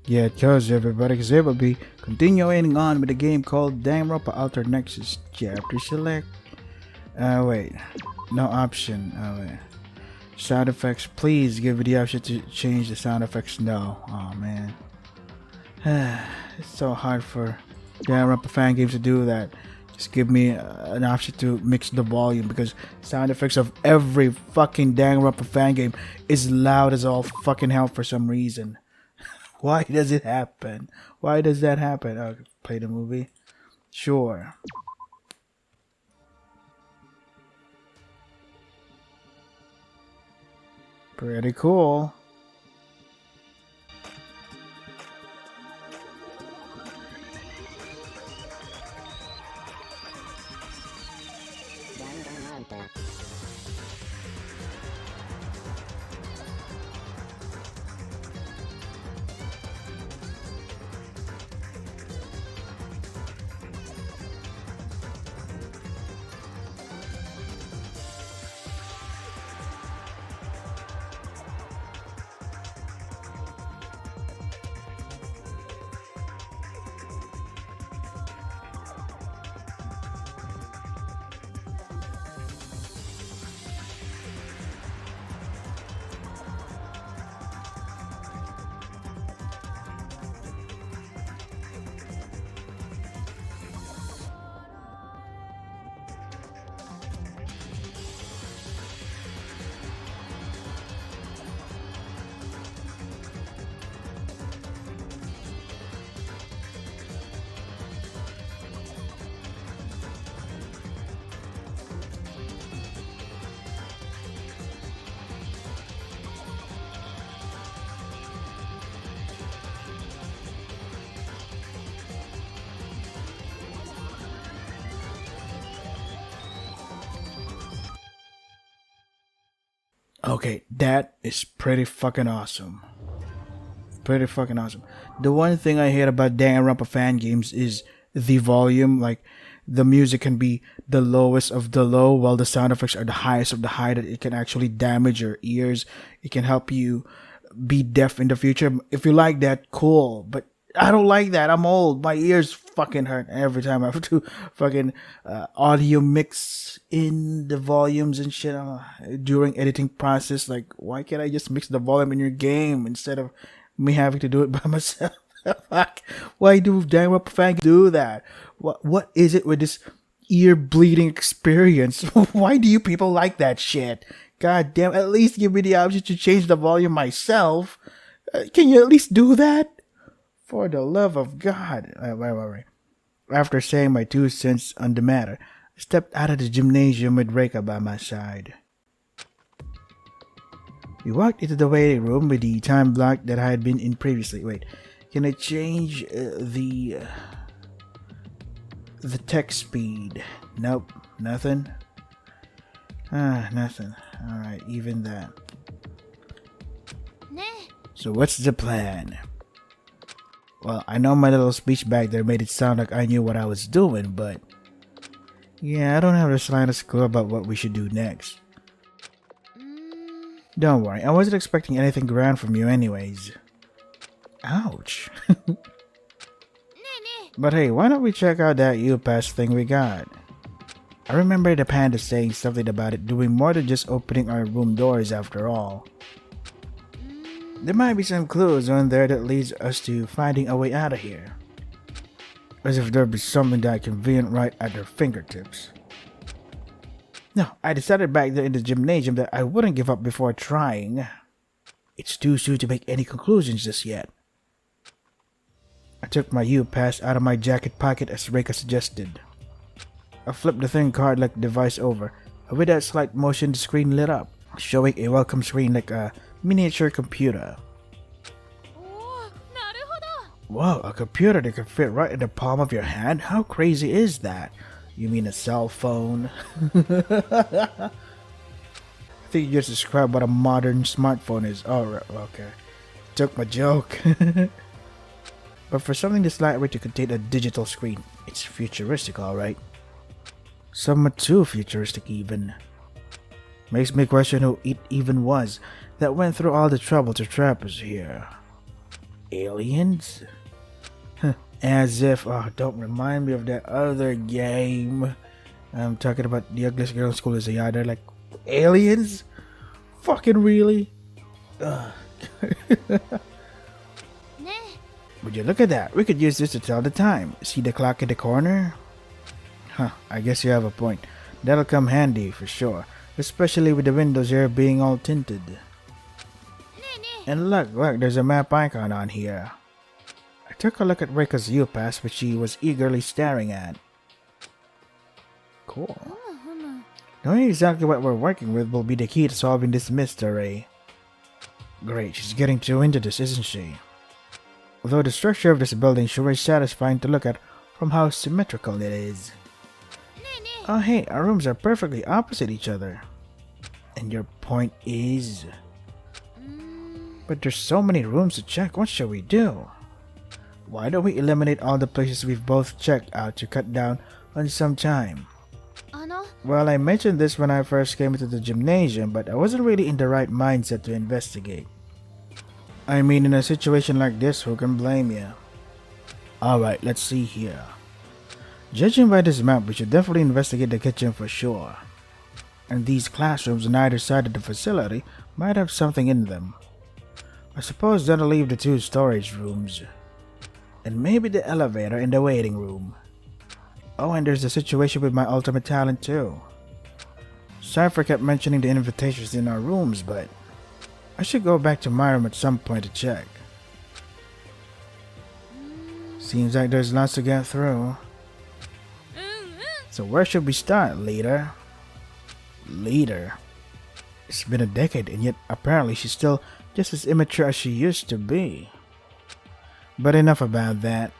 Yeah, cause everybody, cause they will be continuing on with the game called Danganronpa Alter Nexus. Chapter select. Wait. No option. Wait. Sound effects. Please give me the option to change the sound effects. No. Oh man. It's so hard for Danganronpa fan games to do that. Just give me an option to mix the volume because sound effects of every fucking Danganronpa fan game is loud as all fucking hell for some reason. Why does it happen? Why does that happen? Oh, play the movie? Sure. Pretty cool. Okay, that is pretty fucking awesome. Pretty fucking awesome. The one thing I hate about Danganronpa fan games is the volume. Like, the music can be the lowest of the low, while the sound effects are the highest of the high. That it can actually damage your ears. It can help you be deaf in the future. If you like that, cool. But I don't like that. I'm old. My ears fucking hurt every time I have to fucking audio mix in the volumes and shit during editing process. Like, why can't I just mix the volume in your game instead of me having to do it by myself? Fuck. Why do Danganronpa fans do that? What is it with this ear bleeding experience? Why do you people like that shit? God damn, at least give me the option to change the volume myself. Can you at least do that? For the love of God. Wait. After saying my 2 cents on the matter, I stepped out of the gymnasium with Reika by my side. We walked into the waiting room with the time block that I had been in previously. Wait, can I change the text speed? Nope, nothing. Nothing. Alright, even that. So what's the plan? Well, I know my little speech back there made it sound like I knew what I was doing, but yeah, I don't have the slightest clue about what we should do next. Don't worry, I wasn't expecting anything grand from you anyways. Ouch. But hey, why don't we check out that U-Pass thing we got? I remember the panda saying something about it doing more than just opening our room doors after all. There might be some clues on there that leads us to finding a way out of here. As if there'd be something that convenient right at their fingertips. No, I decided back there in the gymnasium that I wouldn't give up before trying. It's too soon to make any conclusions just yet. I took my U-Pass out of my jacket pocket as Reika suggested. I flipped the thin card-like device over, and with that slight motion the screen lit up, showing a welcome screen like a miniature computer. Whoa, a computer that can fit right in the palm of your hand? How crazy is that? You mean a cell phone? I think you just described what a modern smartphone is. Oh, okay. Took my joke. But for something this lightweight to contain a digital screen, it's futuristic, alright. Somewhat too futuristic even. Makes me question who it even was that went through all the trouble to trap us here. Aliens? As if, oh, don't remind me of that other game. I'm talking about the ugliest girl in school is a yard. They're like, aliens? Fucking really? Ugh. Would you look at that? We could use this to tell the time. See the clock in the corner? Huh, I guess you have a point. That'll come handy for sure. Especially with the windows here being all tinted. And look, there's a map icon on here. I took a look at Reika's U-Pass, which she was eagerly staring at. Cool. Knowing exactly what we're working with will be the key to solving this mystery. Great, she's getting too into this, isn't she? Although the structure of this building sure is satisfying to look at from how symmetrical it is. Oh hey, our rooms are perfectly opposite each other. And your point is? But there's so many rooms to check, what shall we do? Why don't we eliminate all the places we've both checked out to cut down on some time? Well, I mentioned this when I first came into the gymnasium, but I wasn't really in the right mindset to investigate. I mean, in a situation like this, who can blame you? Alright, let's see here. Judging by this map, we should definitely investigate the kitchen for sure. And these classrooms on either side of the facility might have something in them. I suppose that'll leave the 2 storage rooms. And maybe the elevator in the waiting room. Oh, and there's the situation with my ultimate talent too. Cypher kept mentioning the invitations in our rooms, but I should go back to my room at some point to check. Seems like there's lots to get through. So where should we start, leader? Leader? It's been a decade and yet apparently she's still just as immature as she used to be. But enough about that.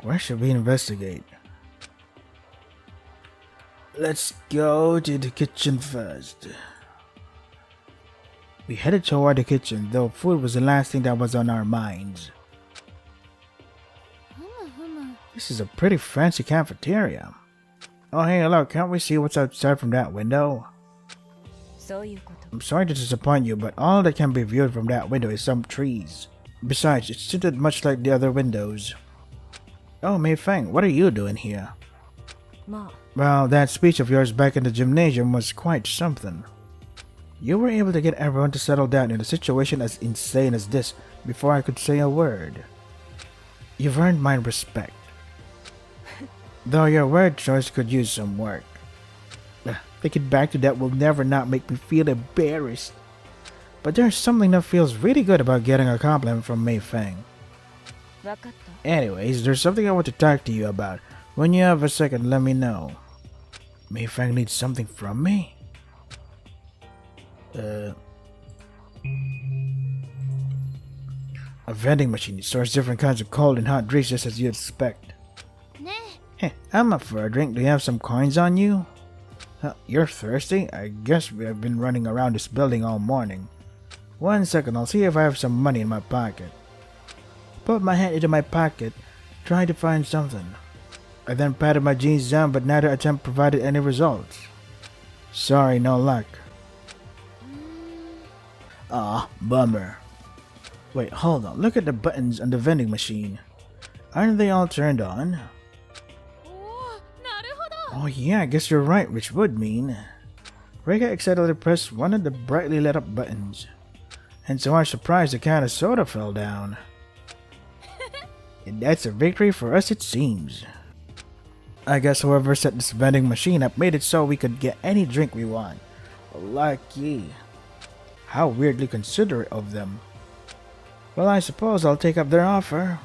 Where should we investigate? Let's go to the kitchen first. We headed toward the kitchen, though food was the last thing that was on our minds. This is a pretty fancy cafeteria. Oh hey, look, can't we see what's outside from that window? I'm sorry to disappoint you, but all that can be viewed from that window is some trees. Besides, it's tinted much like the other windows. Oh, Mei Feng, what are you doing here? Well, that speech of yours back in the gymnasium was quite something. You were able to get everyone to settle down in a situation as insane as this before I could say a word. You've earned my respect. Though your word choice could use some work. Thinking back to that will never not make me feel embarrassed. But there's something that feels really good about getting a compliment from Mei Feng. Anyways, there's something I want to talk to you about. When you have a second, let me know. Mei Feng needs something from me? A vending machine stores different kinds of cold and hot drinks just as you'd expect. Hey, I'm up for a drink. Do you have some coins on you? You're thirsty? I guess we have been running around this building all morning. 1 second, I'll see if I have some money in my pocket. Put my hand into my pocket, trying to find something. I then patted my jeans down, but neither attempt provided any results. Sorry, no luck. Aw, bummer. Wait, hold on. Look at the buttons on the vending machine. Aren't they all turned on? Oh yeah, I guess you're right, which would mean... Reika excitedly pressed one of the brightly lit up buttons. And to our surprise, the can of soda fell down. And that's a victory for us, it seems. I guess whoever set this vending machine up made it so we could get any drink we want. Lucky. How weirdly considerate of them. Well, I suppose I'll take up their offer.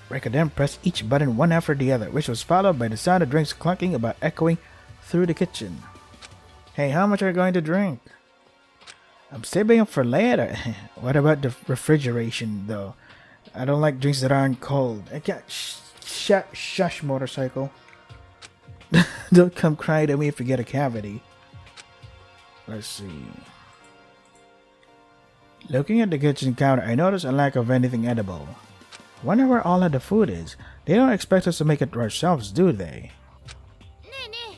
Reika then pressed each button one after the other, which was followed by the sound of drinks clunking about echoing through the kitchen. Hey, how much are you going to drink? I'm saving up for later. What about the refrigeration, though? I don't like drinks that aren't cold. I can't shush, motorcycle. Don't come crying to me if you get a cavity. Let's see. Looking at the kitchen counter, I noticed a lack of anything edible. Wonder where all of the food is. They don't expect us to make it ourselves, do they?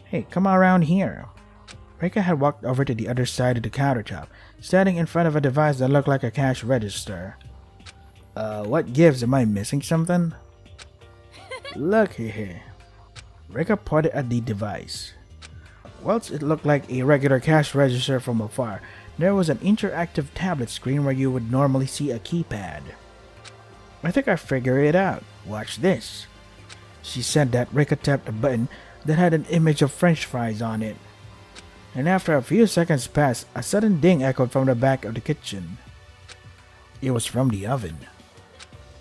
Hey, come around here. Reika had walked over to the other side of the countertop, standing in front of a device that looked like a cash register. What gives? Am I missing something? Look here. Rika pointed at the device. Whilst it looked like a regular cash register from afar, there was an interactive tablet screen where you would normally see a keypad. I think I figured it out. Watch this. She said that Rika tapped a button that had an image of french fries on it. And after a few seconds passed, a sudden ding echoed from the back of the kitchen. It was from the oven.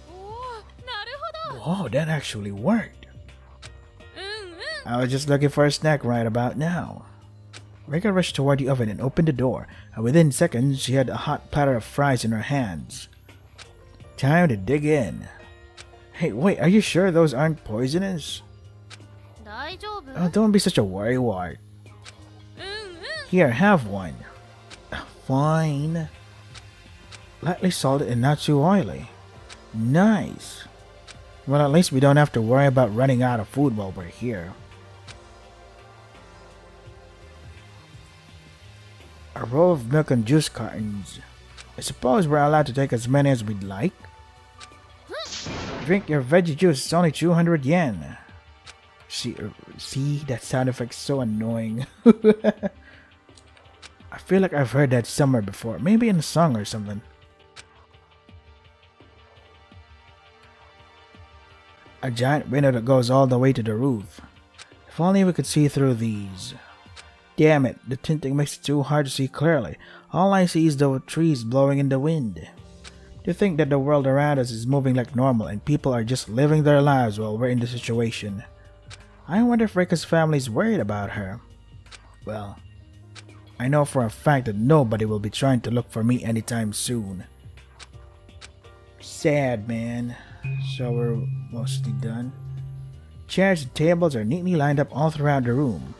Whoa, that actually worked. I was just looking for a snack right about now. Rika rushed toward the oven and opened the door, and within seconds she had a hot platter of fries in her hands. Time to dig in. Hey, wait, are you sure those aren't poisonous? Oh, don't be such a worrywart. Here, have one. Fine. Lightly salted and not too oily. Nice. Well, at least we don't have to worry about running out of food while we're here. A row of milk and juice cartons. I suppose we're allowed to take as many as we'd like. Drink your veggie juice, it's only 200 yen. See, that sound effect's so annoying. I feel like I've heard that somewhere before, maybe in a song or something. A giant window that goes all the way to the roof. If only we could see through these. Damn it, the tinting makes it too hard to see clearly. All I see is the trees blowing in the wind. To think that the world around us is moving like normal and people are just living their lives while we're in this situation. I wonder if Rika's family is worried about her. Well, I know for a fact that nobody will be trying to look for me anytime soon. Sad, man. So we're mostly done. Chairs and tables are neatly lined up all throughout the room.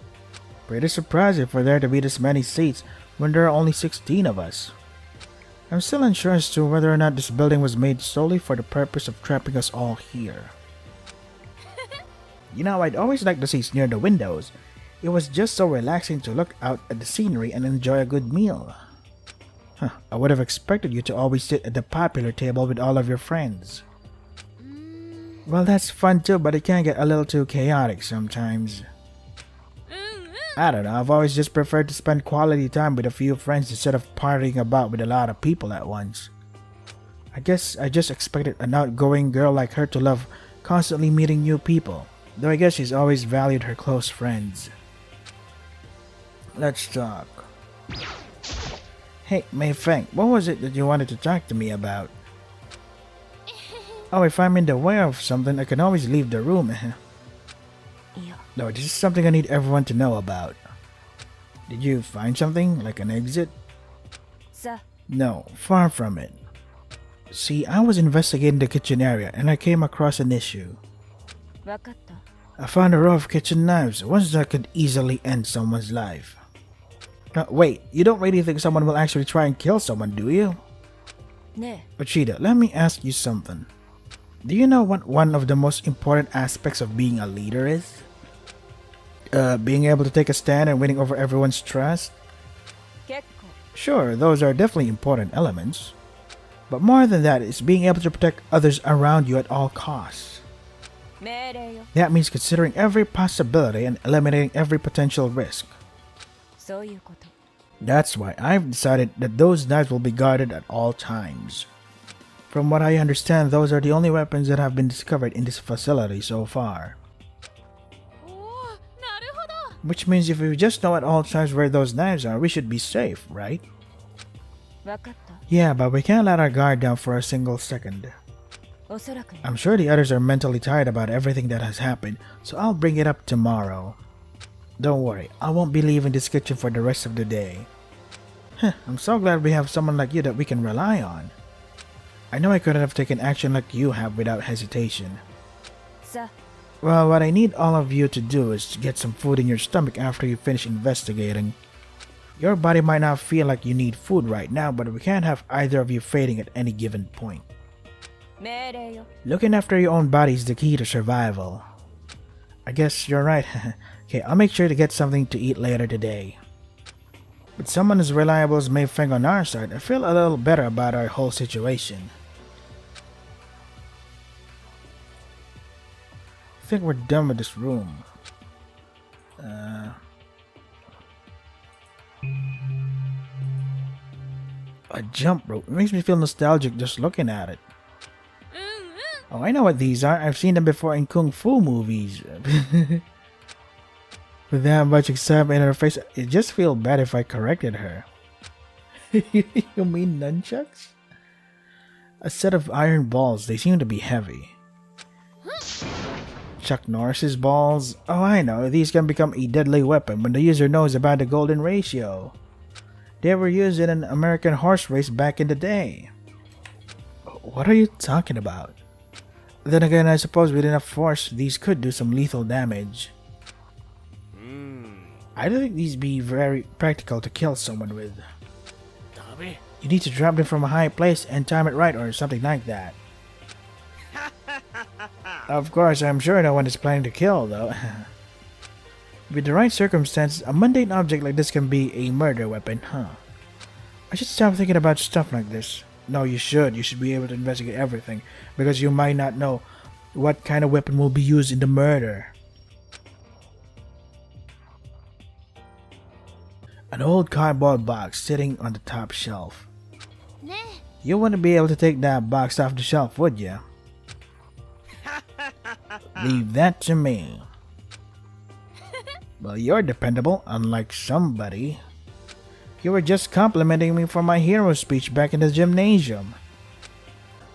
Pretty surprising for there to be this many seats when there are only 16 of us. I'm still unsure as to whether or not this building was made solely for the purpose of trapping us all here. You know, I'd always liked the seats near the windows. It was just so relaxing to look out at the scenery and enjoy a good meal. I would have expected you to always sit at the popular table with all of your friends. Well, that's fun too, but it can get a little too chaotic sometimes. I don't know, I've always just preferred to spend quality time with a few friends instead of partying about with a lot of people at once. I guess I just expected an outgoing girl like her to love constantly meeting new people, though I guess she's always valued her close friends. Let's talk. Hey, Mei Feng, what was it that you wanted to talk to me about? Oh, if I'm in the way of something, I can always leave the room. No, this is something I need everyone to know about. Did you find something, like an exit? No, far from it. See, I was investigating the kitchen area and I came across an issue. I found a row of kitchen knives, ones that could easily end someone's life. Wait, you don't really think someone will actually try and kill someone, do you? Uchida, let me ask you something. Do you know what one of the most important aspects of being a leader is? Being able to take a stand and winning over everyone's trust? Sure, those are definitely important elements. But more than that is being able to protect others around you at all costs. That means considering every possibility and eliminating every potential risk. That's why I've decided that those knives will be guarded at all times. From what I understand, those are the only weapons that have been discovered in this facility so far. Which means if we just know at all times where those knives are, we should be safe, right? Yeah, but we can't let our guard down for a single second. I'm sure the others are mentally tired about everything that has happened, so I'll bring it up tomorrow. Don't worry, I won't be leaving this kitchen for the rest of the day. I'm so glad we have someone like you that we can rely on. I know I couldn't have taken action like you have without hesitation. Well, what I need all of you to do is to get some food in your stomach after you finish investigating. Your body might not feel like you need food right now, but we can't have either of you fading at any given point. Looking after your own body is the key to survival. I guess you're right. Okay, I'll make sure to get something to eat later today. With someone as reliable as Mei Feng on our side, I feel a little better about our whole situation. think we're done with this room. A jump rope. It makes me feel nostalgic just looking at it. Oh, I know what these are. I've seen them before in kung fu movies. With that much excitement in her face, it just feels bad if I corrected her. You mean nunchucks? A set of iron balls. They seem to be heavy. Chuck Norris's balls? Oh, I know. These can become a deadly weapon when the user knows about the golden ratio. They were used in an American horse race back in the day. What are you talking about? Then again, I suppose with enough force, these could do some lethal damage. I don't think these be very practical to kill someone with. You need to drop them from a high place and time it right or something like that. Of course, I'm sure no one is planning to kill, though. With the right circumstances, a mundane object like this can be a murder weapon, huh? I should stop thinking about stuff like this. No, you should. You should be able to investigate everything, because you might not know what kind of weapon will be used in the murder. An old cardboard box sitting on the top shelf. You wouldn't be able to take that box off the shelf, would you? Leave that to me. Well, you're dependable, unlike somebody. You were just complimenting me for my hero speech back in the gymnasium.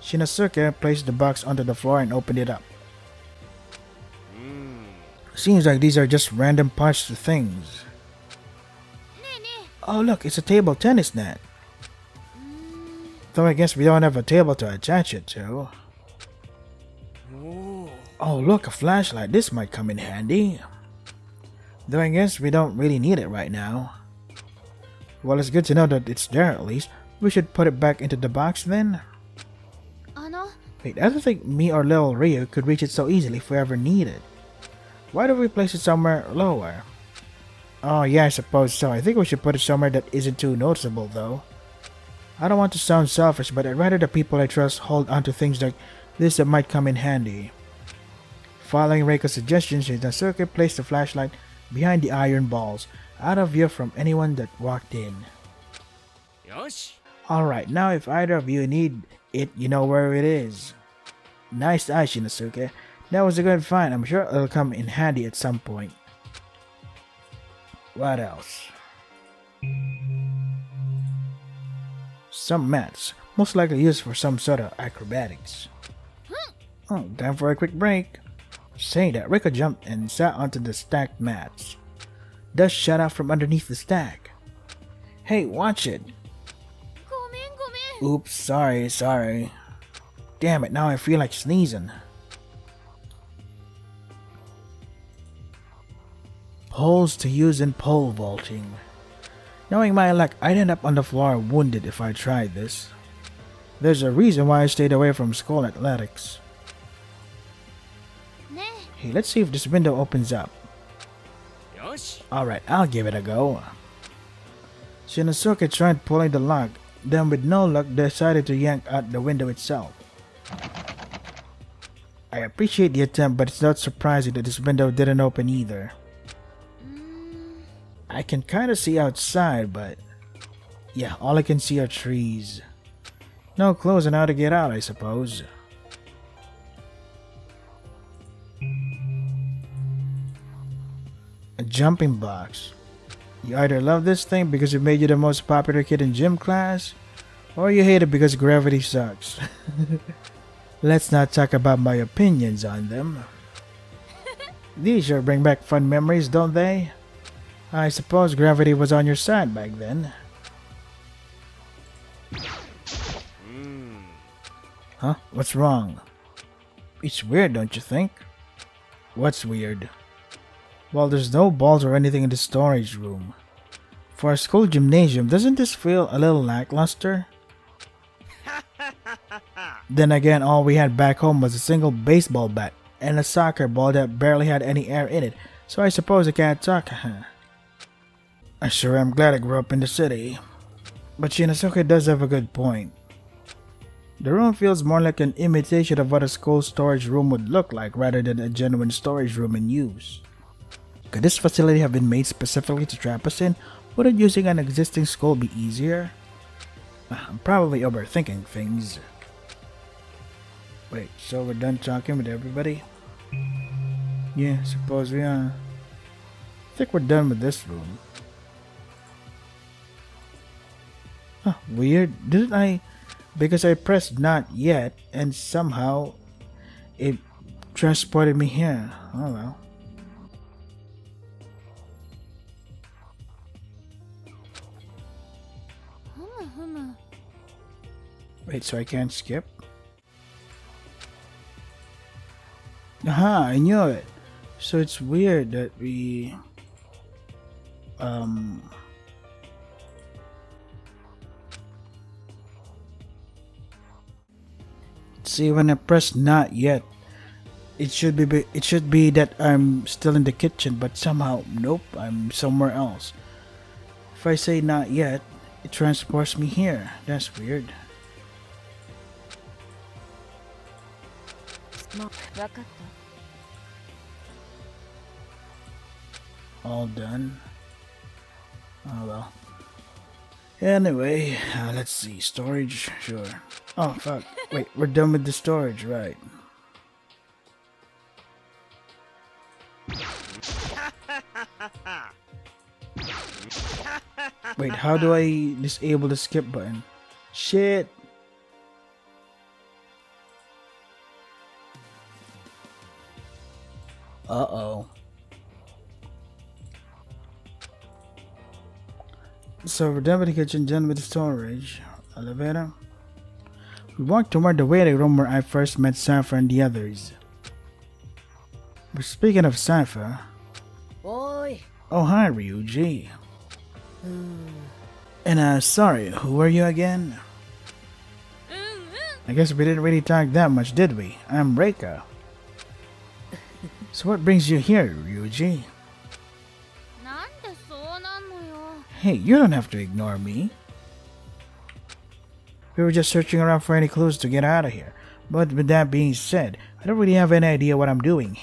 Shinosuke placed the box onto the floor and opened it up. Seems like these are just random parts to things. Oh look, it's a table tennis net. Though I guess we don't have a table to attach it to. Oh look, a flashlight. This might come in handy. Though I guess we don't really need it right now. Well, it's good to know that it's there at least. We should put it back into the box then. Wait, I don't think me or little Ryu could reach it so easily if we ever need it. Why don't we place it somewhere lower? Oh yeah, I suppose so. I think we should put it somewhere that isn't too noticeable though. I don't want to sound selfish, but I'd rather the people I trust hold onto things like this that might come in handy. Following Reiko's suggestion, Shinosuke placed the flashlight behind the iron balls, out of view from anyone that walked in. Alright, now if either of you need it, you know where it is. Nice eye, Shinosuke. That was a good find. I'm sure it'll come in handy at some point. What else? Some mats, most likely used for some sort of acrobatics. Oh, time for a quick break. Saying that, Reiko jumped and sat onto the stacked mats. Dust shot out from underneath the stack. Hey, watch it! Oops, sorry. Damn it, now I feel like sneezing. Poles to use in pole vaulting. Knowing my luck, I'd end up on the floor wounded if I tried this. There's a reason why I stayed away from school athletics. Hey, let's see if this window opens up. Alright, I'll give it a go. Shinosuke tried pulling the lock, then with no luck decided to yank out the window itself. I appreciate the attempt, but it's not surprising that this window didn't open either. I can kinda see outside, but yeah, all I can see are trees. No clues on how to get out, I suppose. A jumping box. You either love this thing because it made you the most popular kid in gym class, or you hate it because gravity sucks. Let's not talk about my opinions on them. These sure bring back fun memories, don't they? I suppose gravity was on your side back then. Huh? What's wrong? It's weird, don't you think? What's weird? Well, there's no balls or anything in the storage room. For a school gymnasium, doesn't this feel a little lackluster? Then again, all we had back home was a single baseball bat and a soccer ball that barely had any air in it, so I suppose I can't talk. I sure am glad I grew up in the city. But Shinosuke does have a good point. The room feels more like an imitation of what a school storage room would look like rather than a genuine storage room in use. Could this facility have been made specifically to trap us in? Wouldn't using an existing school be easier? I'm probably overthinking things. Wait, so we're done talking with everybody? Yeah, suppose we are. I think we're done with this room. Huh, weird. Didn't I... Because I pressed not yet and somehow it transported me here. Oh well. Wait, so I can't skip? Aha, I knew it. So it's weird that we... See, when I press not yet, it should be that I'm still in the kitchen, but somehow, nope, I'm somewhere else. If I say not yet, it transports me here. That's weird. All done. Oh well. Anyway, let's see. Storage, sure. Oh fuck. Wait, we're done with the storage, right? Wait, how do I disable the skip button? Shit. Uh-oh. So we're done with the kitchen, done with the storage. Elevator. We walked toward the waiting room where I first met Safa and the others. But speaking of Safa... Oi. Oh, hi, Ryuji. And sorry, who are you again? I guess we didn't really talk that much, did we? I'm Reika. So what brings you here, Ryuji? Hey, you don't have to ignore me. We were just searching around for any clues to get out of here. But with that being said, I don't really have any idea what I'm doing.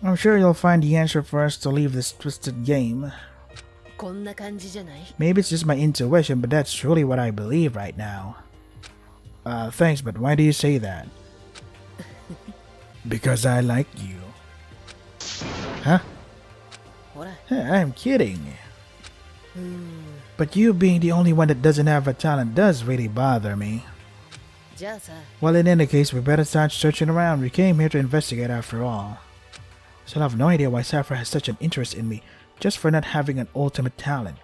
I'm sure you'll find the answer for us to leave this twisted game. Maybe it's just my intuition, but that's truly what I believe right now. Thanks, but why do you say that? Because I like you. Huh? I'm kidding. But you being the only one that doesn't have a talent does really bother me. Well, in any case, we better start searching around. We came here to investigate after all. So I have no idea why Safa has such an interest in me, just for not having an ultimate talent.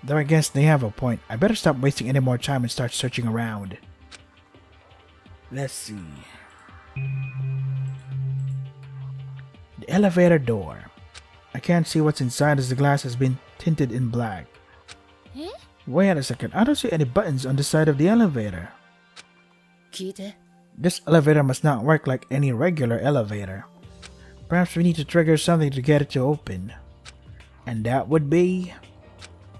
Though I guess they have a point. I better stop wasting any more time and start searching around. Let's see. The elevator door. I can't see what's inside as the glass has been tinted in black. Wait a second, I don't see any buttons on the side of the elevator. This elevator must not work like any regular elevator. Perhaps we need to trigger something to get it to open. And that would be...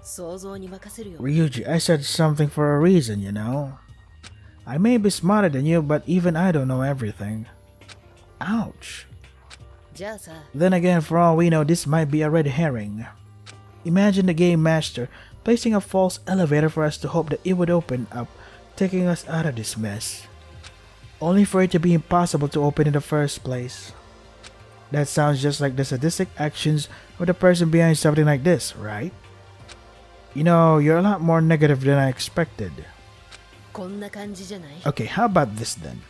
Ryuji, I said something for a reason, you know. I may be smarter than you, but even I don't know everything. Ouch. Then again, for all we know, this might be a red herring. Imagine the game master placing a false elevator for us to hope that it would open up, taking us out of this mess. Only for it to be impossible to open in the first place. That sounds just like the sadistic actions of the person behind something like this, right? You know, you're a lot more negative than I expected. Okay, how about this then?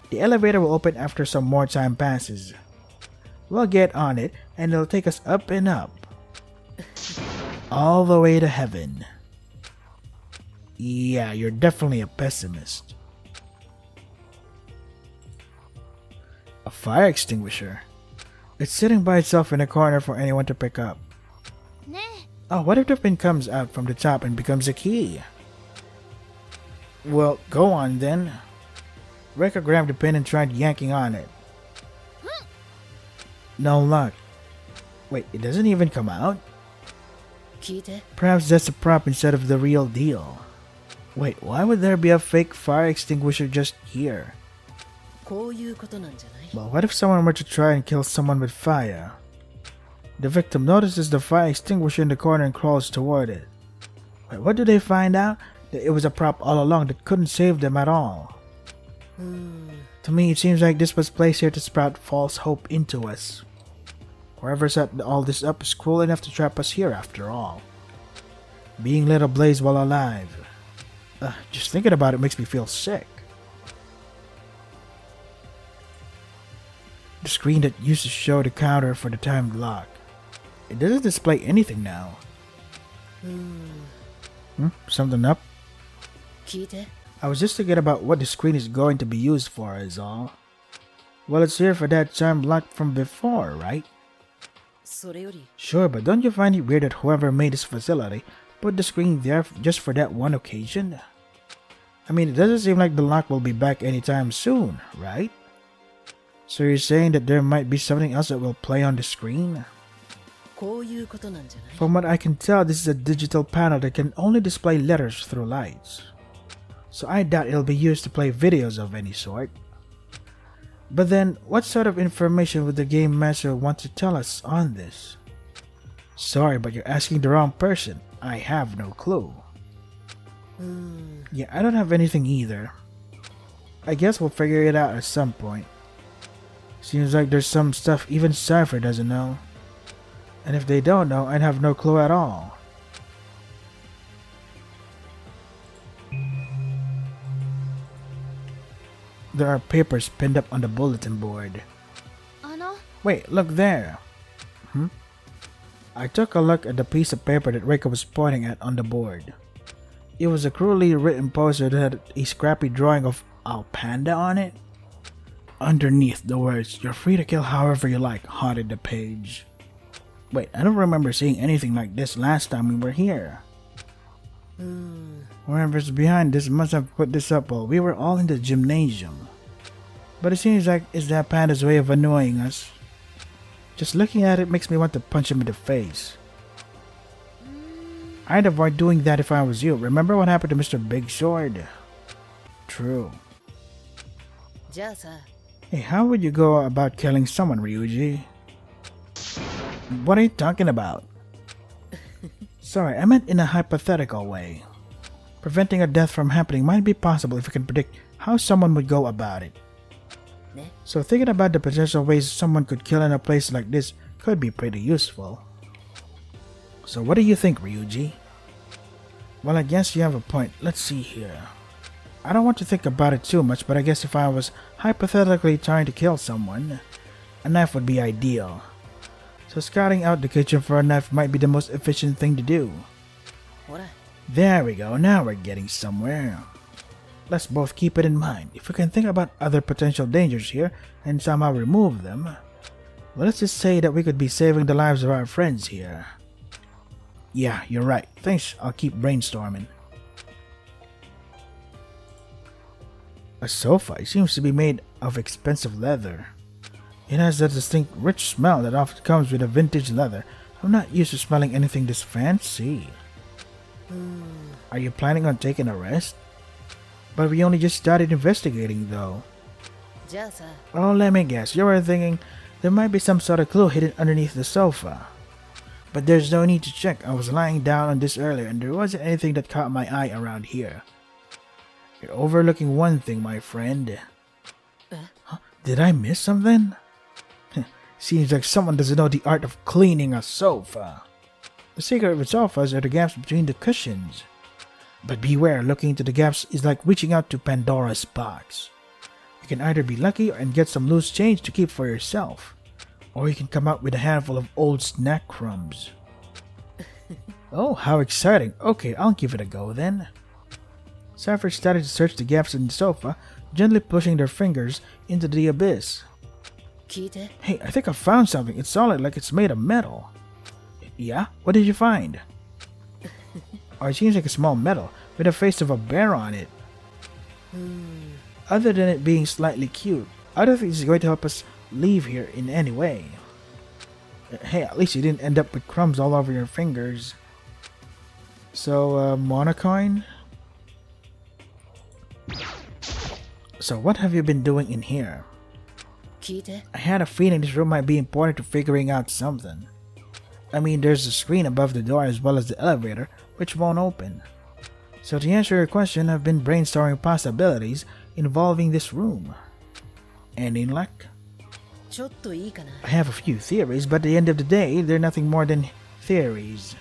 The elevator will open after some more time passes. We'll get on it, and it'll take us up and up. All the way to heaven. Yeah, you're definitely a pessimist. A fire extinguisher. It's sitting by itself in a corner for anyone to pick up. Oh, what if the pin comes out from the top and becomes a key? Well, go on then. Reika grabbed the pin and tried yanking on it. No luck. Wait, it doesn't even come out? Perhaps that's a prop instead of the real deal. Wait, why would there be a fake fire extinguisher just here? こういうことなんじゃない？ Well, what if someone were to try and kill someone with fire? The victim notices the fire extinguisher in the corner and crawls toward it. Wait, what do they find out? That it was a prop all along that couldn't save them at all. To me, it seems like this was placed here to sprout false hope into us. Whoever set all this up is cruel enough to trap us here after all. Being lit ablaze while alive. Just thinking about it makes me feel sick. The screen that used to show the counter for the timed lock. It doesn't display anything now. Something up? 聞いて。 I was just thinking about what the screen is going to be used for is all. Well, it's here for that time lock from before, right? それより、 Sure, but don't you find it weird that whoever made this facility put the screen there just for that one occasion? I mean, it doesn't seem like the lock will be back anytime soon, right? So you're saying that there might be something else that will play on the screen? こういうことなんじゃない？ From what I can tell, this is a digital panel that can only display letters through lights. So I doubt it'll be used to play videos of any sort. But then, what sort of information would the game master want to tell us on this? Sorry, but you're asking the wrong person. I have no clue. Yeah, I don't have anything either. I guess we'll figure it out at some point. Seems like there's some stuff even Cypher doesn't know. And if they don't know, I'd have no clue at all. There are papers pinned up on the bulletin board. あの、 Wait, look there. I took a look at the piece of paper that Reika was pointing at on the board. It was a cruelly written poster that had a scrappy drawing of a panda on it. Underneath the words, "You're free to kill however you like," haunted the page. Wait, I don't remember seeing anything like this last time we were here. Whoever's behind this must have put this up while we were all in the gymnasium. But it seems like it's that panda's way of annoying us. Just looking at it makes me want to punch him in the face. I'd avoid doing that if I was you. Remember what happened to Mr. Big Sword? True. じゃあさ、 Hey, how would you go about killing someone, Ryuji? What are you talking about? Sorry, I meant in a hypothetical way. Preventing a death from happening might be possible if you can predict how someone would go about it. ね。 So thinking about the potential ways someone could kill in a place like this could be pretty useful. So what do you think, Ryuji? Well, I guess you have a point. Let's see here. I don't want to think about it too much, but I guess if I was hypothetically trying to kill someone, a knife would be ideal. So scouting out the kitchen for a knife might be the most efficient thing to do. ほら、 There we go, now we're getting somewhere. Let's both keep it in mind. If we can think about other potential dangers here and somehow remove them, well, let's just say that we could be saving the lives of our friends here. Yeah, you're right. Thanks, I'll keep brainstorming. A sofa. It seems to be made of expensive leather. It has that distinct rich smell that often comes with a vintage leather. I'm not used to smelling anything this fancy. Are you planning on taking a rest? But we only just started investigating though. じゃあさ、 Oh, let me guess. You were thinking there might be some sort of clue hidden underneath the sofa. But there's no need to check. I was lying down on this earlier and there wasn't anything that caught my eye around here. You're overlooking one thing, my friend. Huh? Did I miss something? Seems like someone doesn't know the art of cleaning a sofa. The secret of sofas are the gaps between the cushions. But beware, looking into the gaps is like reaching out to Pandora's box. You can either be lucky and get some loose change to keep for yourself, or you can come out with a handful of old snack crumbs. Oh, how exciting. Okay, I'll give it a go then. Cypher started to search the gaps in the sofa, gently pushing their fingers into the abyss. 聞いて。 Hey, I think I found something. It's solid like it's made of metal. Yeah? What did you find? Oh, it seems like a small medal with a face of a bear on it. Other than it being slightly cute, I don't think this is going to help us leave here in any way. Hey, at least you didn't end up with crumbs all over your fingers. So, monocoin? So what have you been doing in here? 聞いて。 I had a feeling this room might be important to figuring out something. I mean, there's a screen above the door as well as the elevator, which won't open. So to answer your question, I've been brainstorming possibilities involving this room. Any luck? ちょっといいかな。 I have a few theories, but at the end of the day, they're nothing more than theories.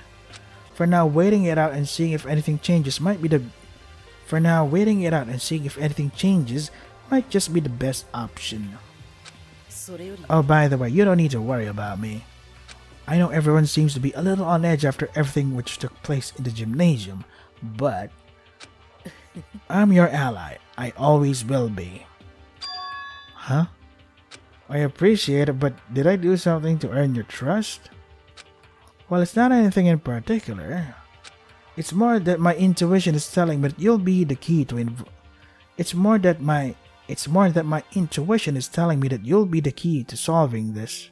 For now, waiting it out and seeing if anything changes might be the... For now, waiting it out and seeing if anything changes might just be the best option. それより、 Oh, by the way, you don't need to worry about me. I know everyone seems to be a little on edge after everything which took place in the gymnasium, but I'm your ally. I always will be. Huh? I appreciate it, but did I do something to earn your trust? Well, it's not anything in particular. It's more that my intuition is telling me that you'll be the key to It's more that my intuition is telling me that you'll be the key to solving this.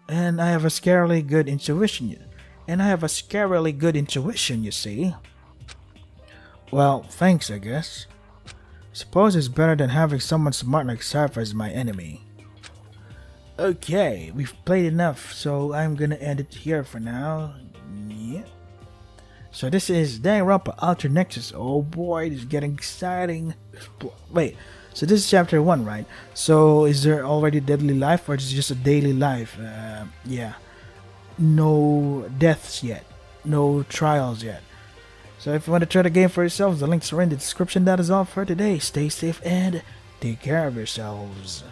And I have a scarily good intuition. You see. Well, thanks, I guess. Suppose it's better than having someone smart like Sapphire as my enemy. Okay, we've played enough, so I'm gonna end it here for now. Yep. So this is Danganronpa Alter Nexus. Oh boy, this is getting exciting. Wait, so this is chapter 1, right? So is there already deadly life or is it just a daily life? Yeah. No deaths yet. No trials yet. So if you want to try the game for yourselves, the links are in the description. That is all for today. Stay safe and take care of yourselves.